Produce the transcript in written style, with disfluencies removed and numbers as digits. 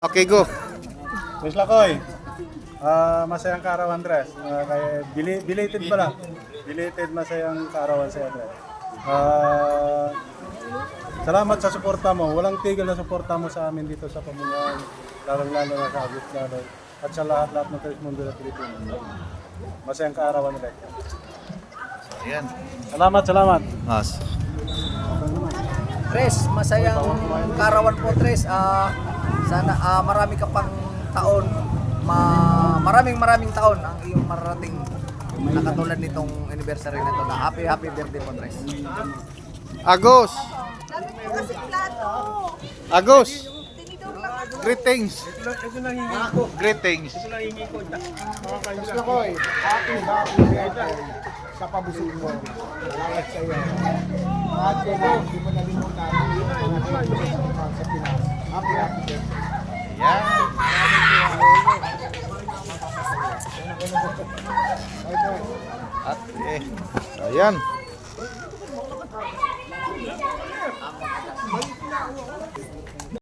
Okay, go. Miss Lakoy, masayang kaarawan, Andres. Kaya belated pala. Belated masayang kaarawan sa Andres. Salamat sa suporta mo. Walang tigil na suporta mo sa amin dito sa Pamunuan. Lalong-lalo na sa Agit Lalo. At sa lahat-lahat ng Mundo na Pilipinas. Masayang kaarawan, Andres. Ayan. Salamat. Mas. Tres, masayang karawan po, Tres. Sana marami ka pang taon, maraming taon ang iyong mararating na katulad nitong anniversary na ito na happy birthday po, Tres. Agos. Agos. Greetings. Greetings. Miss Lakoy, happy birthday sa pabusog mo. Salamat sa iyo. At hindi mo nalimutan sa Pinas. Happy birthday. Ayan. At ayan.